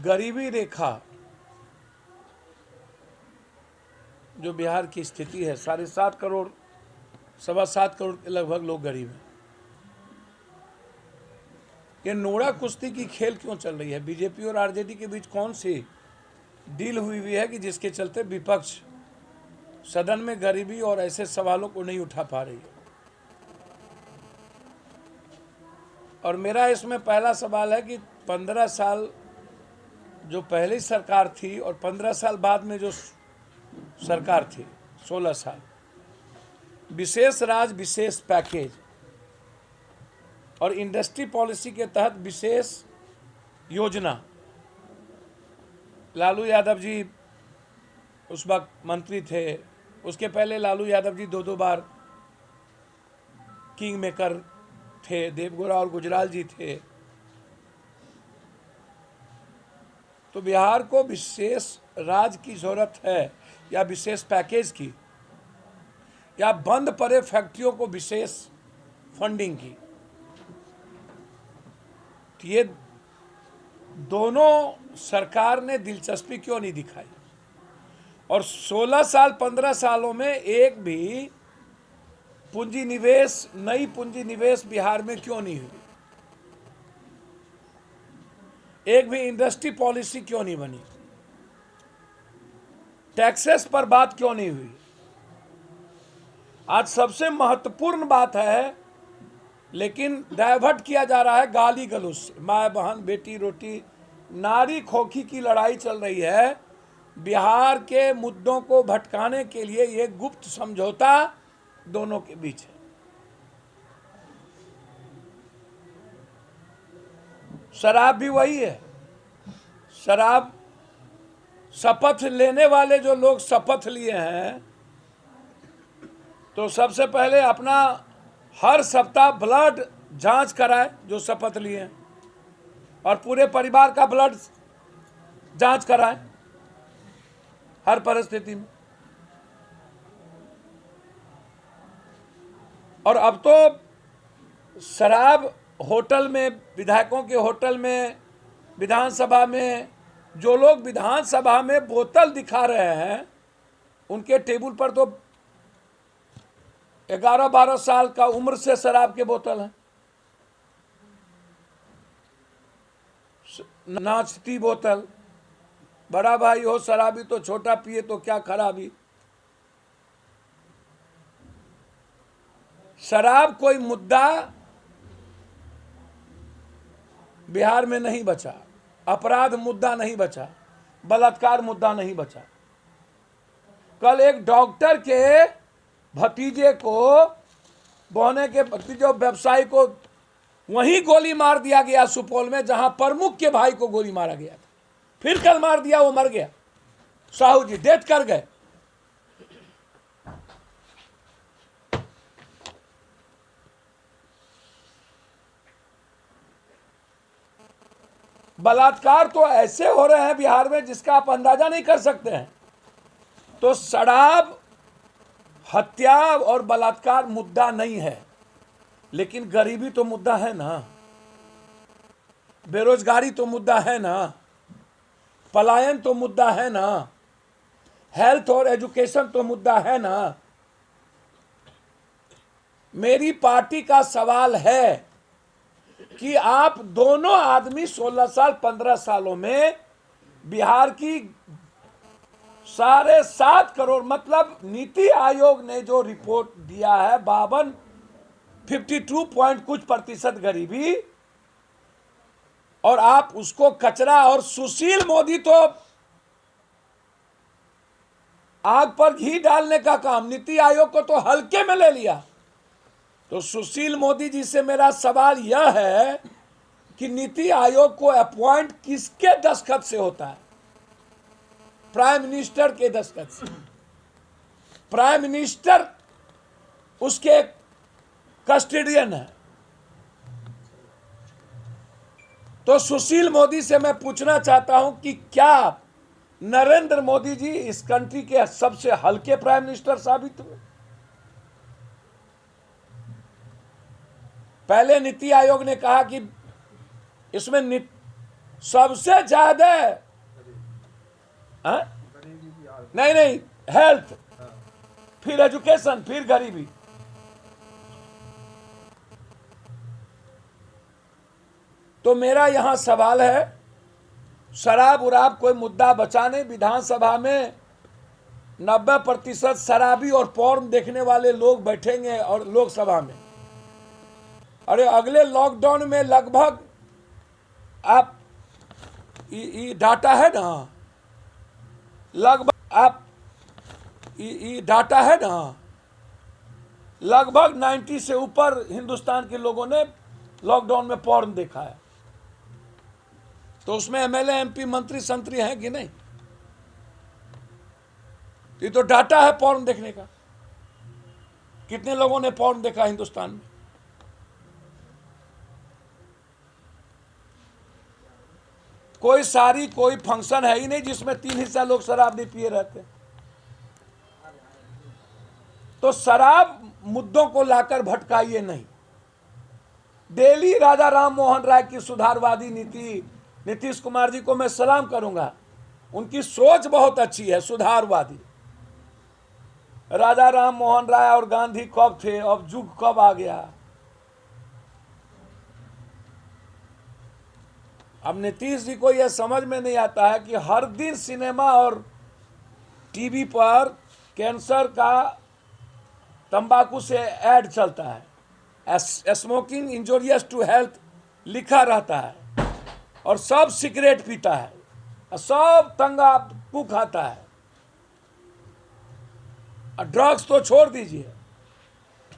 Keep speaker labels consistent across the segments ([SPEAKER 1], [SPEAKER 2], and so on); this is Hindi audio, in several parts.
[SPEAKER 1] गरीबी रेखा जो बिहार की स्थिति है, 7.5 करोड़ 7.25 करोड़ के लगभग लोग गरीब हैं। ये नोड़ा कुश्ती की खेल क्यों चल रही है? बीजेपी और आरजेडी के बीच कौन सी डील हुई है कि जिसके चलते विपक्ष सदन में गरीबी और ऐसे सवालों को नहीं उठा पा रही है? और मेरा इसमें पहला सवाल है कि 15 साल जो पहली सरकार थी और 15 साल बाद में जो सरकार थी, 16 साल, विशेष राज्य विशेष पैकेज और इंडस्ट्री पॉलिसी के तहत विशेष योजना, लालू यादव जी उस वक्त मंत्री थे, उसके पहले लालू यादव जी 2 बार किंग मेकर थे, देवगौड़ा और गुजराल जी थे। तो बिहार को विशेष राज्य की जरूरत है या विशेष पैकेज की, या बंद पड़े फैक्ट्रियों को विशेष फंडिंग की? तो ये दोनों सरकार ने दिलचस्पी क्यों नहीं दिखाई? और 16 साल 15 सालों में एक भी पूंजी निवेश, नई पूंजी निवेश बिहार में क्यों नहीं हुई? एक भी इंडस्ट्री पॉलिसी क्यों नहीं बनी? टैक्सेस पर बात क्यों नहीं हुई? आज सबसे महत्वपूर्ण बात है, लेकिन डाइवर्ट किया जा रहा है गाली गलौज से। माँ बहन बेटी रोटी नारी खोखी की लड़ाई चल रही है। बिहार के मुद्दों को भटकाने के लिए ये गुप्त समझौता दोनों के बीच है। शराब भी वही है। शराब, शपथ लेने वाले जो लोग शपथ लिए हैं, तो सबसे पहले अपना हर सप्ताह ब्लड जांच कराए जो शपथ लिए हैं, और पूरे परिवार का ब्लड जांच कराए हर परिस्थिति में। और अब तो शराब होटल में, विधायकों के होटल में, विधानसभा में, जो लोग विधानसभा में बोतल दिखा रहे हैं उनके टेबल पर तो 11-12 साल का उम्र से शराब के बोतल हैं, नाचती बोतल। बड़ा भाई हो शराबी तो छोटा पिए तो क्या खराबी। शराब कोई मुद्दा बिहार में नहीं बचा, अपराध मुद्दा नहीं बचा, बलात्कार मुद्दा नहीं बचा। कल एक डॉक्टर के भतीजे को, बहने के भतीजे व्यवसायी को वहीं गोली मार दिया गया सुपौल में, जहां प्रमुख के भाई को गोली मारा गया था। फिर कल मार दिया, वो मर गया। साहू जी डेथ कर गए। बलात्कार तो ऐसे हो रहे हैं बिहार में जिसका आप अंदाजा नहीं कर सकते हैं। तो शराब, हत्या और बलात्कार मुद्दा नहीं है, लेकिन गरीबी तो मुद्दा है ना, बेरोजगारी तो मुद्दा है ना, पलायन तो मुद्दा है ना, हेल्थ और एजुकेशन तो मुद्दा है ना। मेरी पार्टी का सवाल है कि आप दोनों आदमी 16 साल 15 सालों में बिहार की 7.5 करोड़, मतलब नीति आयोग ने जो रिपोर्ट दिया है 52 पॉइंट कुछ प्रतिशत गरीबी, और आप उसको कचरा, और सुशील मोदी तो आग पर घी डालने का काम, नीति आयोग को तो हल्के में ले लिया। तो सुशील मोदी जी से मेरा सवाल यह है कि नीति आयोग को अपॉइंट किसके दस्तखत से होता है? प्राइम मिनिस्टर के दस्तखत से। प्राइम मिनिस्टर उसके कस्टोडियन है। तो सुशील मोदी से मैं पूछना चाहता हूं कि क्या नरेंद्र मोदी जी इस कंट्री के सबसे हल्के प्राइम मिनिस्टर साबित हुए? पहले नीति आयोग ने कहा कि इसमें सबसे ज्यादा नहीं, हेल्थ, फिर एजुकेशन, फिर गरीबी। तो मेरा यहां सवाल है, शराब उराब कोई मुद्दा बचा नहीं। विधानसभा में 90% शराबी और पॉर्न देखने वाले लोग बैठेंगे और लोकसभा में। अरे अगले लॉकडाउन में लगभग आप डाटा है ना, लगभग आप डाटा है ना, लगभग 90 से ऊपर हिंदुस्तान के लोगों ने लॉकडाउन में पॉर्न देखा है। तो उसमें एमएलए, एमपी, मंत्री, संतरी हैं कि नहीं? ये तो डाटा है पॉर्न देखने का। कितने लोगों ने पॉर्न देखा हिंदुस्तान में? कोई सारी कोई फंक्शन है ही नहीं जिसमें 3 हिस्सा लोग शराब नहीं पिए रहते। तो शराब मुद्दों को लाकर भटकाइए नहीं। डेली राजा राम मोहन राय की सुधारवादी नीति, नीतीश कुमार जी को मैं सलाम करूंगा, उनकी सोच बहुत अच्छी है, सुधारवादी। राजा राम मोहन राय और गांधी कब थे, अब युग कब आ गया? अब नीतीश जी को यह समझ में नहीं आता है कि हर दिन सिनेमा और टीवी पर कैंसर का, तंबाकू से ऐड चलता है, स्मोकिंग इंजूरियस टू हेल्थ लिखा रहता है, और सब सिगरेट पीता है, सब तंबाकू खाता है। ड्रग्स तो छोड़ दीजिए।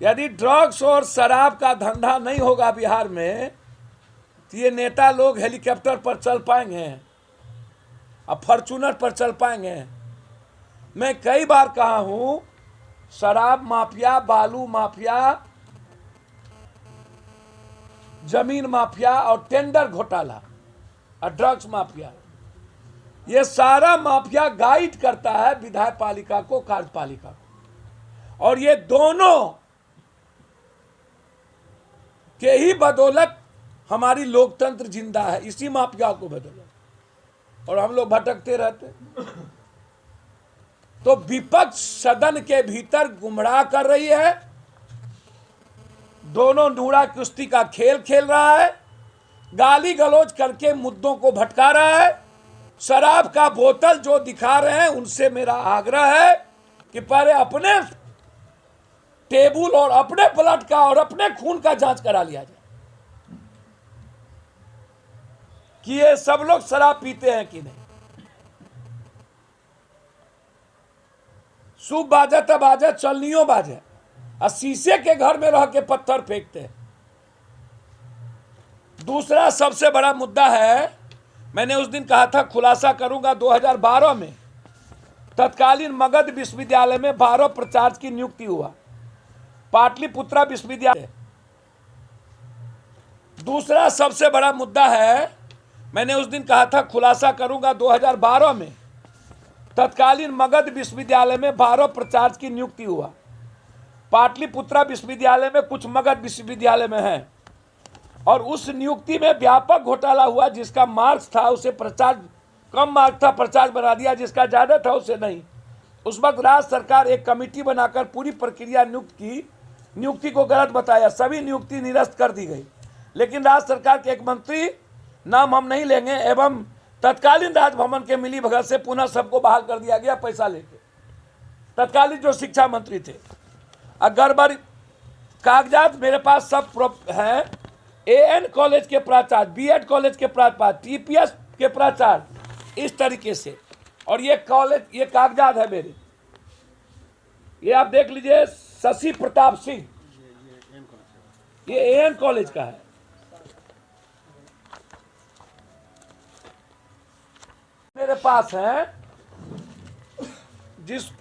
[SPEAKER 1] यदि ड्रग्स और शराब का धंधा नहीं होगा बिहार में, तो ये नेता लोग हेलीकॉप्टर पर चल पाएंगे, अब फॉर्च्यूनर पर चल पाएंगे? मैं कई बार कहा हूं, शराब माफिया, बालू माफिया, जमीन माफिया और टेंडर घोटाला और ड्रग्स माफिया, ये सारा माफिया गाइड करता है विधायक पालिका को, कार्यपालिका को। और ये दोनों के ही बदौलत हमारी लोकतंत्र जिंदा है, इसी माफिया को बदौलत। और हम लोग भटकते रहते। तो विपक्ष सदन के भीतर गुमराह कर रही है, दोनों नूरा कुश्ती का खेल खेल रहा है, गाली गलौज करके मुद्दों को भटका रहा है। शराब का बोतल जो दिखा रहे हैं, उनसे मेरा आग्रह है कि पहले अपने टेबुल और अपने ब्लड का और अपने खून का जांच करा लिया जाए कि ये सब लोग शराब पीते हैं कि नहीं। शुभ बाजा तब बाजा, चलनियों बाजे, और शीशे के घर में रह के पत्थर फेंकते हैं। दूसरा सबसे बड़ा मुद्दा है, मैंने उस दिन कहा था खुलासा करूंगा, 2012 में तत्कालीन मगध विश्वविद्यालय में 12 प्राचार्य की नियुक्ति हुआ, पाटलिपुत्रा विश्वविद्यालय। दूसरा सबसे बड़ा मुद्दा है, मैंने उस दिन कहा था खुलासा करूंगा, 2012 में तत्कालीन मगध विश्वविद्यालय में 12 प्राचार्य की नियुक्ति हुआ, पाटलिपुत्रा विश्वविद्यालय में कुछ मगध विश्वविद्यालय में है, और उस नियुक्ति में व्यापक घोटाला हुआ। जिसका मार्क्स था उसे प्राचार्य, कम मार्क्स था प्राचार्य बना दिया, जिसका ज्यादा था उसे नहीं। उस वक्त राज्य सरकार एक कमेटी बनाकर पूरी प्रक्रिया नियुक्ति को गलत बताया, सभी नियुक्ति निरस्त कर दी गई। लेकिन राज्य सरकार के एक मंत्री, नाम हम नहीं लेंगे, एवं तत्कालीन राजभवन के मिली भगत से पुनः सबको बहाल कर दिया गया पैसा लेके, तत्कालीन जो शिक्षा मंत्री थे। गड़बड़ कागजात मेरे पास सब हैं। एएन कॉलेज के प्राचार्य, बीएड कॉलेज के प्राचार्य, टीपीएस के प्राचार्य, इस तरीके से। और ये कॉलेज, ये कागजात है मेरे, ये आप देख लीजिए, शशि प्रताप सिंह, ये एएन कॉलेज का है। मेरे पास है,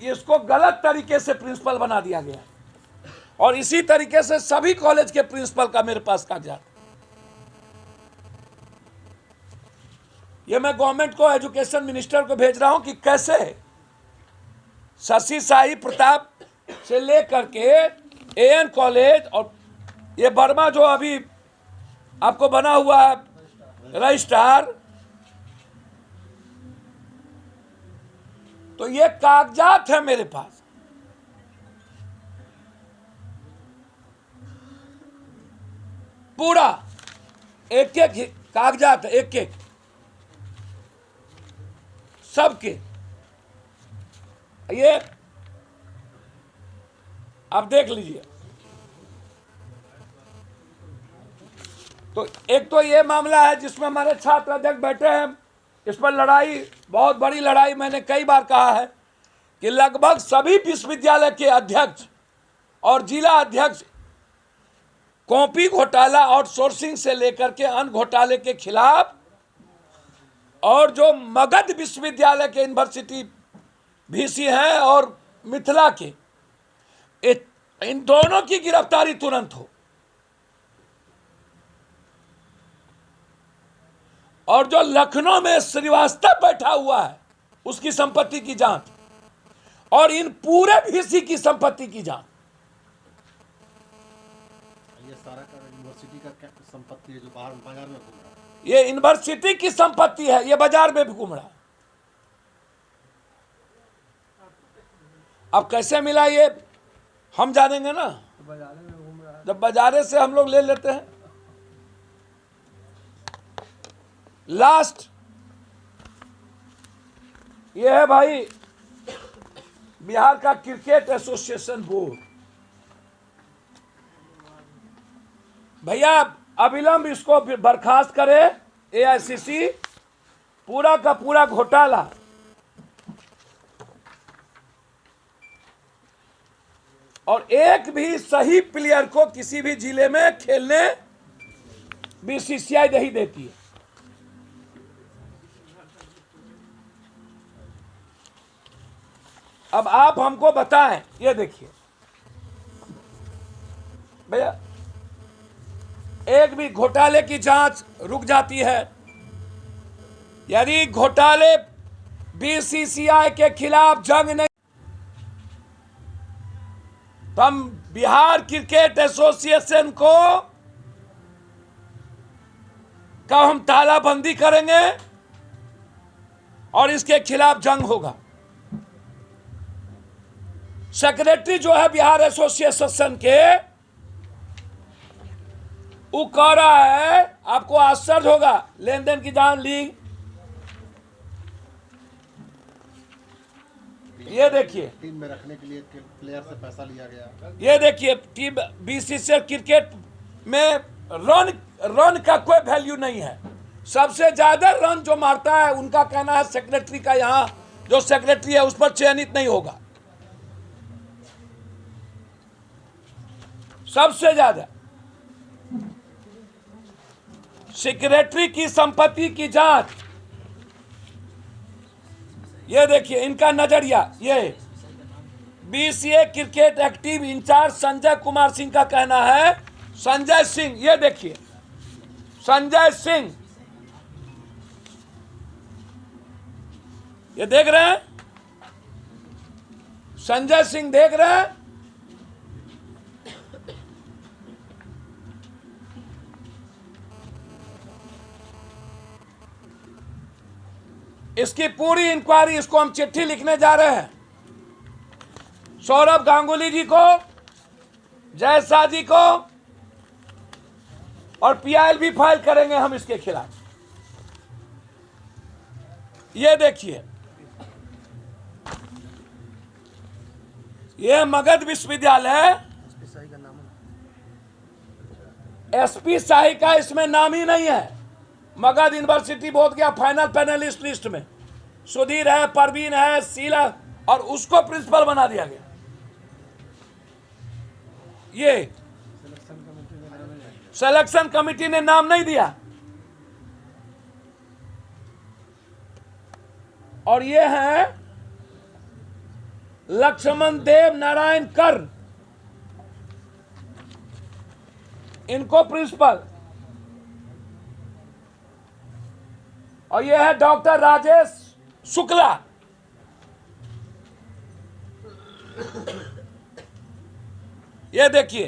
[SPEAKER 1] इसको गलत तरीके से प्रिंसिपल बना दिया गया, और इसी तरीके से सभी कॉलेज के प्रिंसिपल का मेरे पास कागजात। ये मैं गवर्नमेंट को, एजुकेशन मिनिस्टर को भेज रहा हूं कि कैसे शशि साई प्रताप से लेकर के एएन कॉलेज, और ये वर्मा जो अभी आपको बना हुआ है रजिस्ट्रार, तो ये कागजात है मेरे पास, पूरा एक एक कागजात, एक एक सबके। ये आप देख लीजिए। तो एक तो ये मामला है जिसमें हमारे छात्र अध्यक्ष बैठे हैं, इस पर लड़ाई, बहुत बड़ी लड़ाई। मैंने कई बार कहा है कि लगभग सभी विश्वविद्यालय के अध्यक्ष और जिला अध्यक्ष कॉपी घोटाला, आउटसोर्सिंग से लेकर के अन्य घोटाले के खिलाफ, और जो मगध विश्वविद्यालय के यूनिवर्सिटी वीसी हैं और मिथिला के, इन दोनों की गिरफ्तारी तुरंत हो। और जो लखनऊ में श्रीवास्तव बैठा हुआ है उसकी संपत्ति की जांच, और इन पूरे वीसी की संपत्ति की जांच।
[SPEAKER 2] ये सारा यूनिवर्सिटी का क्या संपत्ति है जो बाहर बाजार में घूम रहा है?
[SPEAKER 1] ये यूनिवर्सिटी की संपत्ति है, ये बाजार में भी घूम रहा है। अब कैसे मिला ये हम जानेंगे ना, जब बाजारे से हम लोग ले लेते हैं। लास्ट ये है भाई बिहार का क्रिकेट एसोसिएशन बोर्ड। भैया अविलंब इसको बर्खास्त करे एआईसीसी। पूरा का पूरा घोटाला और एक भी सही प्लेयर को किसी भी जिले में खेलने बीसीसीआई नहीं देती है। अब आप हमको बताएं, ये देखिए भैया, एक भी घोटाले की जांच रुक जाती है। यदि घोटाले बीसीसीआई के खिलाफ जंग नहीं, तो हम बिहार क्रिकेट एसोसिएशन को का हम तालाबंदी करेंगे और इसके खिलाफ जंग होगा। सेक्रेटरी जो है बिहार एसोसिएशन के, वो कह रहा है, आपको आश्चर्य होगा, लेन देन की जांच ली। ये देखिए,
[SPEAKER 2] टीम में रखने के लिए प्लेयर से पैसा लिया गया।
[SPEAKER 1] ये देखिए, टीम बीसीसीआई क्रिकेट में रन का कोई वैल्यू नहीं है। सबसे ज्यादा रन जो मारता है उनका कहना है सेक्रेटरी का, यहां जो सेक्रेटरी है उस पर चयनित नहीं होगा। सबसे ज्यादा सेक्रेटरी की संपत्ति की जांच। ये देखिए इनका नजरिया। ये BCA cricket active incharge Sanjay Kumar Singh का कहना है, संजय सिंह, ये देखिए संजय सिंह, ये देख रहे हैं, संजय सिंह देख रहे हैं। इसकी पूरी इंक्वायरी, इसको हम चिट्ठी लिखने जा रहे हैं सौरभ गांगुली जी को, जय शाह जी को, और पीआईएल भी फाइल करेंगे हम इसके खिलाफ। ये देखिए, ये मगध विश्वविद्यालय, एसपी शाही का इसमें नाम ही नहीं है। मगध यूनिवर्सिटी बहुत गया फाइनल पैनलिस्ट लिस्ट में, सुधीर है, परवीन है, शीला, और उसको प्रिंसिपल बना दिया गया। ये सिलेक्शन कमेटी ने नाम नहीं दिया। और ये है लक्ष्मण देव नारायण कर, इनको प्रिंसिपल। और ये है डॉक्टर राजेश शुक्ला, ये देखिए,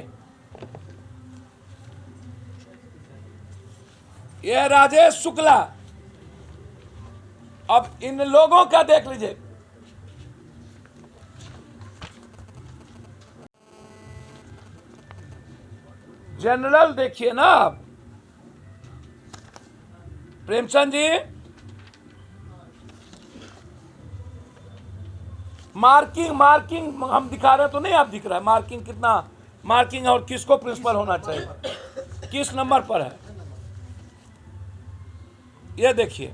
[SPEAKER 1] ये राजेश शुक्ला। अब इन लोगों का देख लीजिए, जनरल देखिए ना आप, प्रेमचंद जी, मार्किंग हम दिखा रहे हैं तो नहीं आप दिख रहा है मार्किंग कितना, मार्किंग और किसको प्रिंसिपल होना चाहिए, किस नंबर पर है ये देखिए,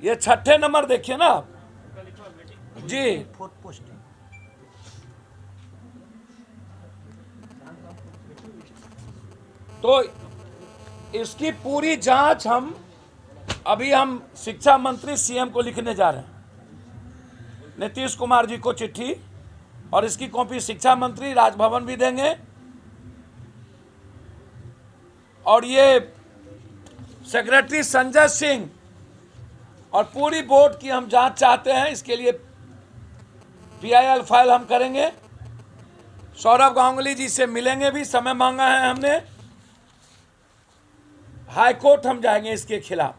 [SPEAKER 1] ये छठे नंबर देखिए ना आप जी। तो इसकी पूरी जांच हम शिक्षा मंत्री सीएम को लिखने जा रहे हैं, नीतीश कुमार जी को चिट्ठी, और इसकी कॉपी शिक्षा मंत्री राजभवन भी देंगे, और ये सेक्रेटरी संजय सिंह और पूरी बोर्ड की हम जांच चाहते हैं। इसके लिए PIL फाइल हम करेंगे, सौरभ गांगुली जी से मिलेंगे भी, समय मांगा है हमने, हाई कोर्ट हम जाएंगे इसके खिलाफ।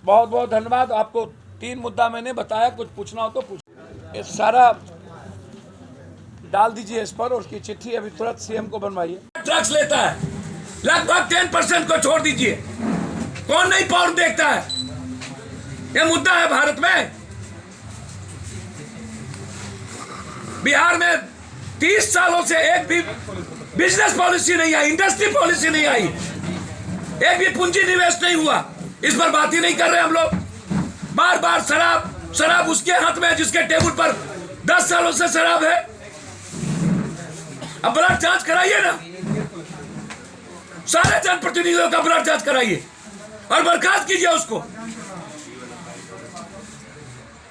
[SPEAKER 1] बहुत बहुत धन्यवाद। आपको 3 मुद्दा मैंने बताया, कुछ पूछना हो तो पूछ। ये सारा डाल दीजिए इस पर, और उसकी चिट्ठी अभी तुरंत सीएम को बनवाइए। ड्रग्स लेता है लगभग 10% को छोड़ दीजिए, कौन नहीं पौर देखता है, यह मुद्दा है भारत में। बिहार में 30 सालों से एक भी बिजनेस पॉलिसी नहीं आई, इंडस्ट्री पॉलिसी नहीं आई, एक भी पूंजी निवेश नहीं हुआ, इस पर बात ही नहीं कर रहे हम लोग। बार बार शराब उसके हाथ में है जिसके टेबल पर 10 सालों से शराब है। अब ब्लड जांच कराइए ना, सारे जनप्रतिनिधियों का ब्लड जांच कराइए और बर्खास्त कीजिए उसको।